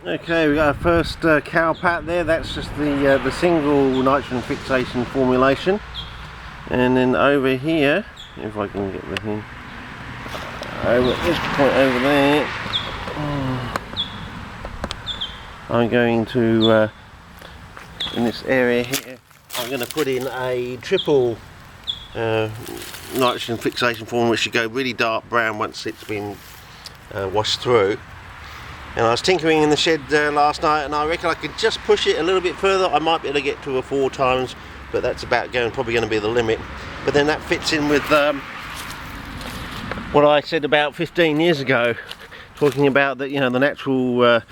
Okay, we got our first cow pat there. That's just the single nitrogen fixation formulation. And then over here, if I can get the thing over at this point over there, I'm going to in this area here, I'm going to put in a triple nitrogen fixation form, which should go really dark brown once it's been washed through. And I was tinkering in the shed last night, and I reckon I could just push it a little bit further. I might be able to get to a 4 times, but that's about probably going to be the limit. But then that fits in with what I said about 15 years ago, talking about that, you know, the natural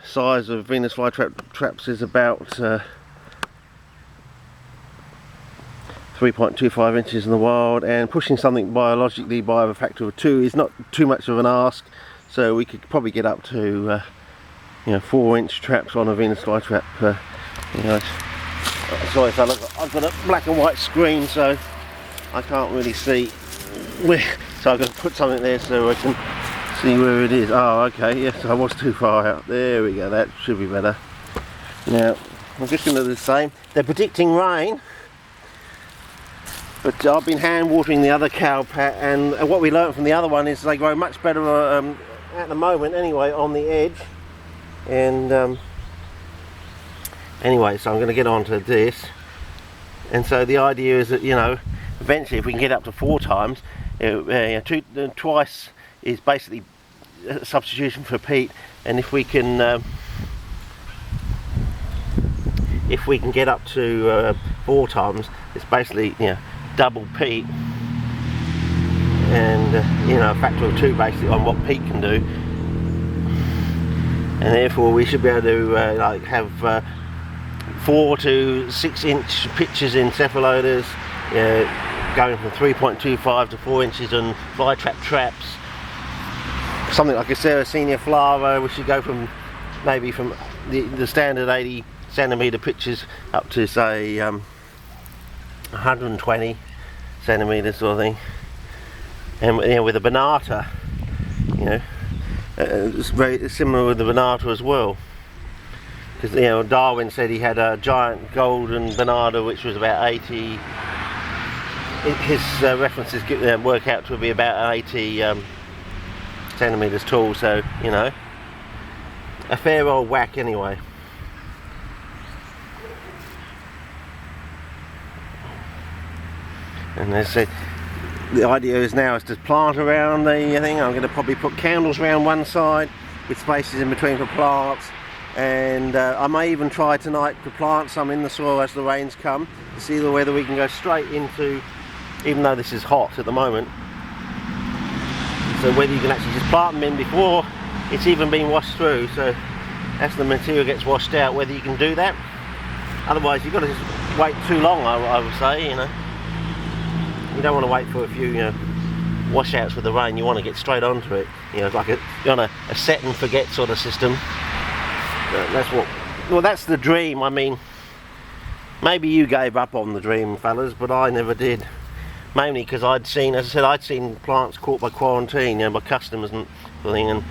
size of Venus flytraps is about 3.25 inches in the wild, and pushing something biologically by a factor of 2 is not too much of an ask. So we could probably get up to you know, 4-inch traps on a Venus flytrap. You know, sorry if I've got a black and white screen, so I can't really see where. So I'm going to put something there so I can see where it is. Oh, okay, yes, I was too far out. There we go, that should be better. Now, I'm just going to do the same. They're predicting rain, but I've been hand watering the other cow pat, and what we learned from the other one is they grow much better at the moment anyway on the edge. And anyway, so I'm going to get onto this, and so the idea is that, you know, eventually if we can get up to 4 times, twice is basically a substitution for peat, and if we can get up to 4 times, it's basically, you know, double peat, and you know, a factor of 2 basically on what peat can do, and therefore we should be able to like have 4 to 6 inch pitches in cephalotas, going from 3.25 to 4 inches on flytrap traps. Something like a Sarracenia flava, we should go from maybe from the standard 80 centimetre pitches up to say 120 centimetres sort of thing. And you know, with a Bonata, you know, it's very similar with the Bonata as well, because, you know, Darwin said he had a giant golden Bonata which was about 80. His references work out to be about 80 centimetres tall, so, you know, a fair old whack anyway. And as I said, the idea is now is to plant around the thing. I'm going to probably put candles around one side with spaces in between for plants, and I may even try tonight to plant some in the soil as the rains come, to see whether we can go straight into, even though this is hot at the moment, so whether you can actually just plant them in before it's even been washed through, so as the material gets washed out, whether you can do that. Otherwise you've got to just wait too long, I would say, you know. You don't want to wait for a few, you know, washouts with the rain. You want to get straight onto it. You know, like you're on a set and forget sort of system. That's the dream. I mean, maybe you gave up on the dream, fellas, but I never did. Mainly because I'd seen, as I said, I'd seen plants caught by quarantine, you know, by customers and everything. And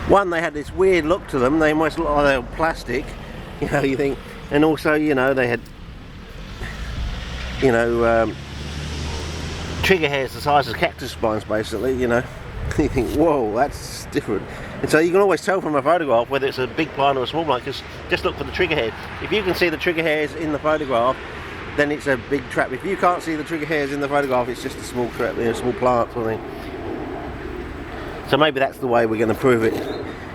one, they had this weird look to them. They almost looked like they were plastic. You know, you think, and also, you know, they had, you know, trigger hairs the size of cactus spines, basically, you know. You think, whoa, that's different. And so you can always tell from a photograph whether it's a big plant or a small plant, because just look for the trigger hairs. If you can see the trigger hairs in the photograph, then it's a big trap. If you can't see the trigger hairs in the photograph, it's just a small trap, you know, small plant sort of thing. So maybe that's the way we're going to prove it,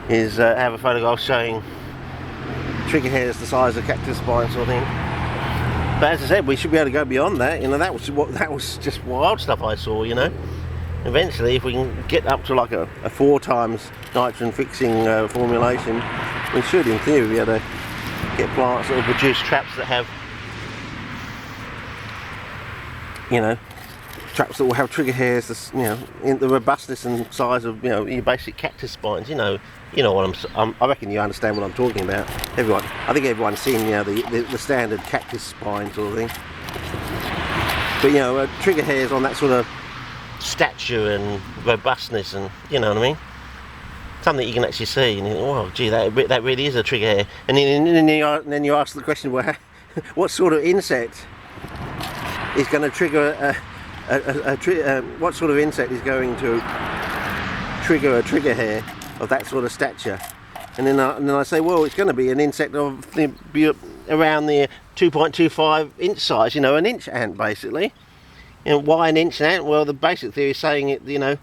is have a photograph showing trigger hairs the size of cactus spines sort of thing. But as I said, we should be able to go beyond that. You know, that was just wild stuff I saw, you know. Eventually, if we can get up to like a 4 times nitrogen fixing formulation, we should, in theory, be able to get plants that will produce traps that have, you know, traps that will have trigger hairs, you know, in the robustness and size of, you know, your basic cactus spines. You know what I reckon you understand what I'm talking about. I think everyone's seen, you know, the standard cactus spine sort of thing. But, you know, trigger hairs on that sort of stature and robustness, and, you know what I mean. something you can actually see, and you think, oh gee, that really is a trigger hair. And then you ask the question, well, what sort of insect is going to trigger what sort of insect is going to trigger a trigger hair of that sort of stature? And then I say, well, it's going to be an insect of around the 2.25 inch size, you know, an inch ant basically. And why an inch ant? Well, the basic theory is saying it, you know,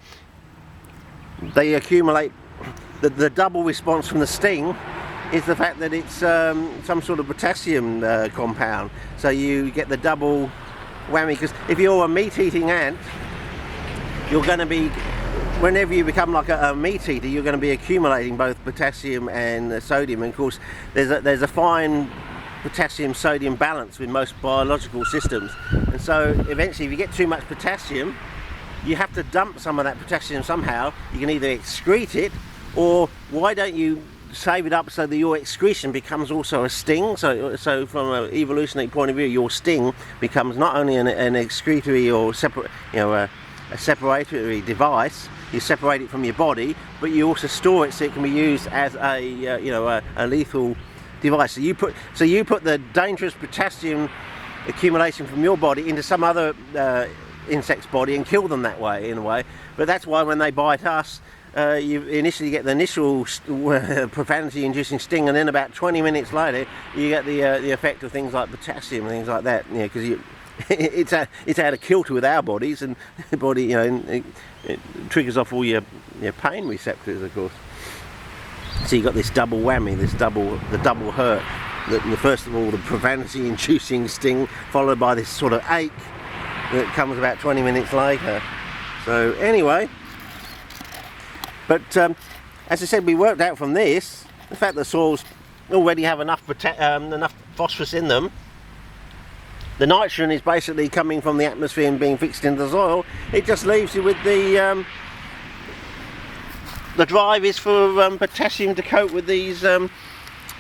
they accumulate the double response from the sting is the fact that it's some sort of potassium compound, so you get the double whammy. Because if you're a meat-eating ant, you're going to be, whenever you become like a meat eater, you're going to be accumulating both potassium and sodium. And of course, there's a fine potassium sodium balance with most biological systems, and so eventually if you get too much potassium, you have to dump some of that potassium somehow. You can either excrete it, or why don't you save it up so that your excretion becomes also a sting. So from an evolutionary point of view, your sting becomes not only an excretory or separate, you know, a separatory device. You separate it from your body, but you also store it so it can be used as a you know, a lethal device. So you put the dangerous potassium accumulation from your body into some other insect's body and kill them that way, in a way. But that's why when they bite us, you initially get the initial profanity-inducing sting, and then about 20 minutes later, you get the effect of things like potassium and things like that. You know, because it's out of kilter with our bodies, and the body, you know, it triggers off all your pain receptors, of course. So you got this double whammy, the double hurt. First of all, the profanity-inducing sting, followed by this sort of ache that comes about 20 minutes later. So anyway, but as I said, we worked out from this the fact that soils already have enough phosphorus in them. The nitrogen is basically coming from the atmosphere and being fixed into the soil. It just leaves you with the drive is for potassium to cope with these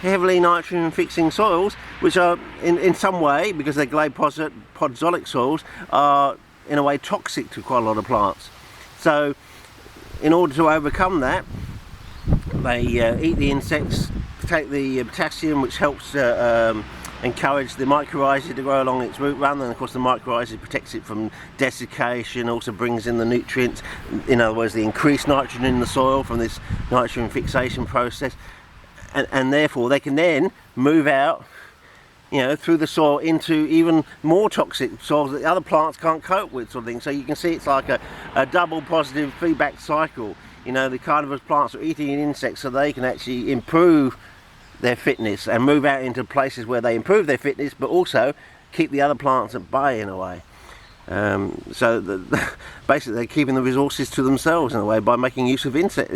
heavily nitrogen fixing soils, which are in some way, because they're glade podzolic soils, are in a way toxic to quite a lot of plants. So in order to overcome that, they eat the insects, take the potassium, which helps encourage the mycorrhizae to grow along its root run, and of course the mycorrhizae protects it from desiccation, also brings in the nutrients, in other words the increased nitrogen in the soil from this nitrogen fixation process, and therefore they can then move out, you know, through the soil into even more toxic soils that the other plants can't cope with, sort of thing. So you can see it's like a double positive feedback cycle. You know, the carnivorous plants are eating insects so they can actually improve their fitness and move out into places where they improve their fitness, but also keep the other plants at bay in a way. Basically they're keeping the resources to themselves in a way by making use of insect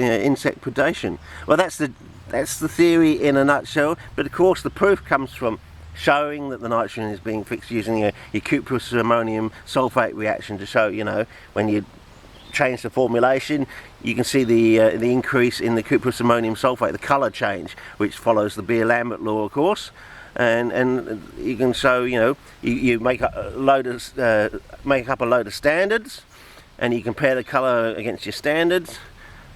predation. Well, that's the theory in a nutshell, but of course the proof comes from showing that the nitrogen is being fixed using your cuprous ammonium sulfate reaction to show, you know, when you change the formulation, you can see the increase in the cuprous ammonium sulfate, the colour change, which follows the Beer-Lambert law, of course, and you can show, you know, you make up a load of standards, and you compare the colour against your standards.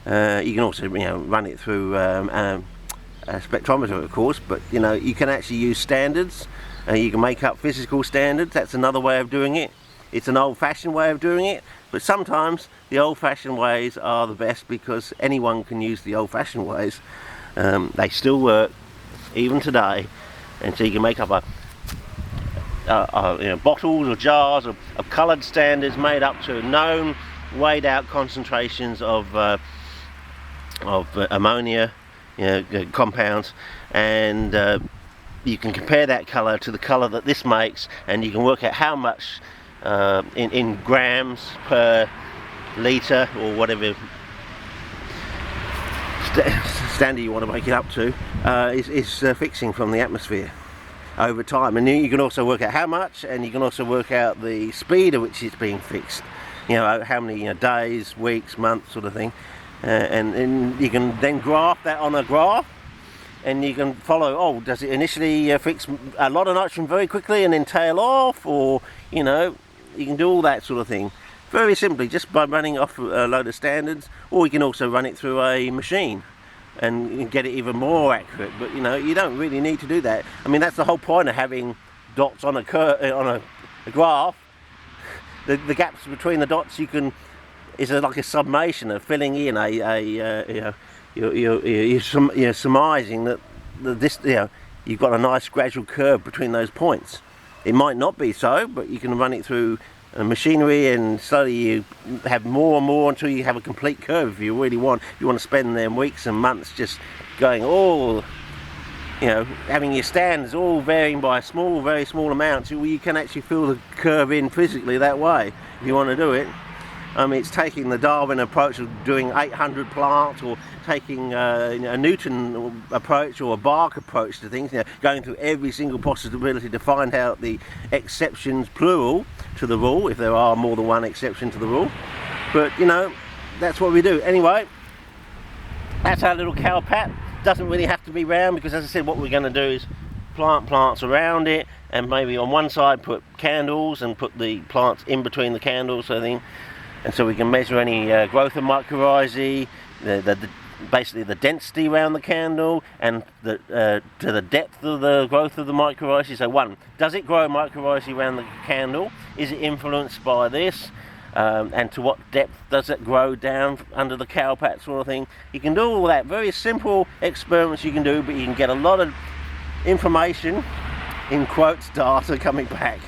You can also, you know, run it through a spectrometer, of course, but you know, you can actually use standards. You can make up physical standards. That's another way of doing it. It's an old-fashioned way of doing it, but sometimes the old-fashioned ways are the best because anyone can use the old-fashioned ways. They still work even today, and so you can make up you know, bottles or jars of coloured standards made up to known, weighed-out concentrations of ammonia, you know, compounds, and you can compare that colour to the colour that this makes, and you can work out how much in grams per litre or whatever standard you want to make it up to, is fixing from the atmosphere over time. And you can also work out how much, and you can also work out the speed at which it's being fixed, you know, how many, you know, days, weeks, months, sort of thing. And you can then graph that on a graph, and you can follow, oh, does it initially fix a lot of nitrogen very quickly and then tail off, or, you know, you can do all that sort of thing very simply just by running off a load of standards, or you can also run it through a machine. and get it even more accurate. But you know, you don't really need to do that. I mean, that's the whole point of having dots on a graph. The gaps between the dots is like a summation of filling in you're surmising that you've got a nice gradual curve between those points. It might not be so, but you can run it through machinery, and slowly you have more and more until you have a complete curve. If you really want, to spend them weeks and months just going all, having your standards all varying by very small amounts. You can actually fill the curve in physically that way if you want to do it. It's taking the Darwin approach of doing 800 plants, or taking a Newton approach or a Bach approach to things, going through every single possibility to find out the exceptions, plural, to the rule, if there are more than one exception to the rule. But that's what we do. Anyway, that's our little cowpat. Doesn't really have to be round, because as I said, what we're going to do is plant plants around it, and maybe on one side put candles and put the plants in between the candles, sort of thing. And so we can measure any growth of mycorrhizae, basically the density around the candle, and to the depth of the growth of the mycorrhizae. So one, does it grow mycorrhizae around the candle? Is it influenced by this? And to what depth does it grow down under the cowpat, sort of thing? You can do all that. Very simple experiments you can do, but you can get a lot of information, in quotes, data coming back,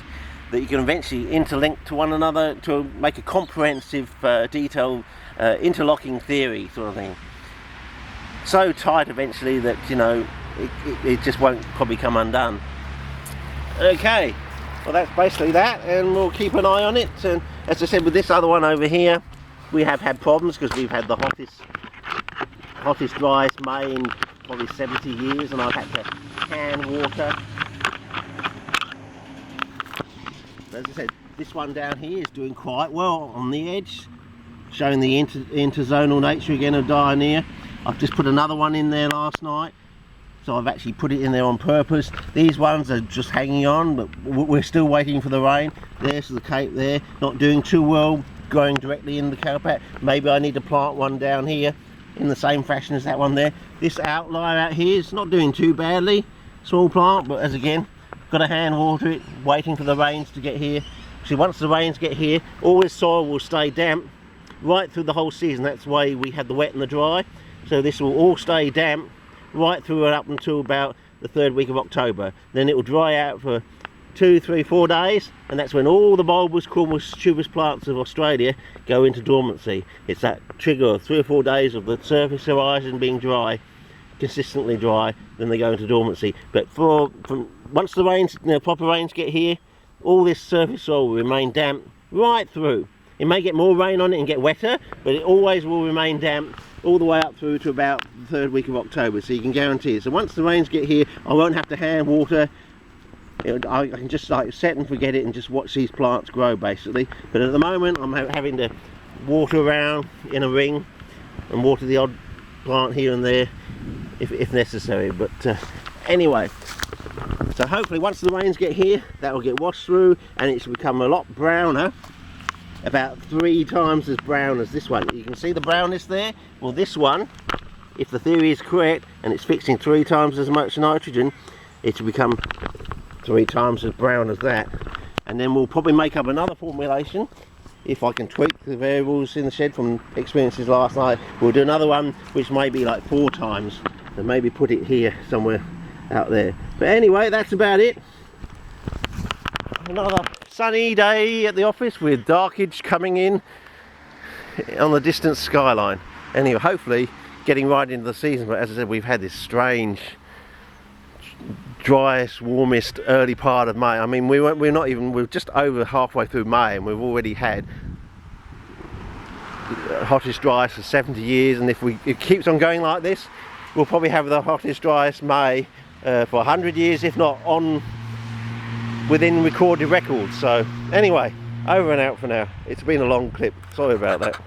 that you can eventually interlink to one another to make a comprehensive, detailed, interlocking theory, sort of thing. So tight eventually that it just won't probably come undone. Okay, well that's basically that, and we'll keep an eye on it. And as I said, with this other one over here, we have had problems because we've had the hottest driest May in probably 70 years, and I've had to can water. As I said, this one down here is doing quite well on the edge, showing the interzonal nature again of Dioneer. I've just put another one in there last night, so I've actually put it in there on purpose. These ones are just hanging on, but we're still waiting for the rain. There's the cape there, not doing too well, going directly in the cowpat. Maybe I need to plant one down here in the same fashion as that one there. This outlier out here is not doing too badly, small plant, but as again, got to hand water it, waiting for the rains to get here. See, once the rains get here, all this soil will stay damp right through the whole season. That's why we had the wet and the dry. So this will all stay damp right through and up until about the 3rd week of October. Then it will dry out for 2, 3, 4 days, and that's when all the bulbous, cormous, tuberous plants of Australia go into dormancy. It's that trigger of 3 or 4 days of the surface horizon being dry, consistently dry, then they go into dormancy. But once the rains, proper rains get here, all this surface soil will remain damp right through. It may get more rain on it and get wetter, but it always will remain damp all the way up through to about the 3rd week of October, so you can guarantee it. So once the rains get here, I won't have to hand water. I can just set and forget it and just watch these plants grow, basically. But at the moment, I'm having to water around in a ring and water the odd plant here and there if necessary. But anyway, so hopefully once the rains get here, that will get washed through and it should become a lot browner, about 3 times as brown as this one. You can see the brownness there. Well, this one, if the theory is correct and it's fixing 3 times as much nitrogen, it will become 3 times as brown as that. And then we'll probably make up another formulation if I can tweak the variables in the shed from experiences last night. We'll do another one which may be like 4 times, and maybe put it here somewhere out there. But anyway, that's about it. Another sunny day at the office with darkage coming in on the distant skyline. Anyway, hopefully getting right into the season. But as I said, we've had this strange, driest, warmest early part of May. I mean, we're just over halfway through May and we've already had hottest, driest for 70 years. And if it keeps on going like this, we'll probably have the hottest, driest May for 100 years, if not within recorded records. So anyway, over and out for now. It's been a long clip, sorry about that.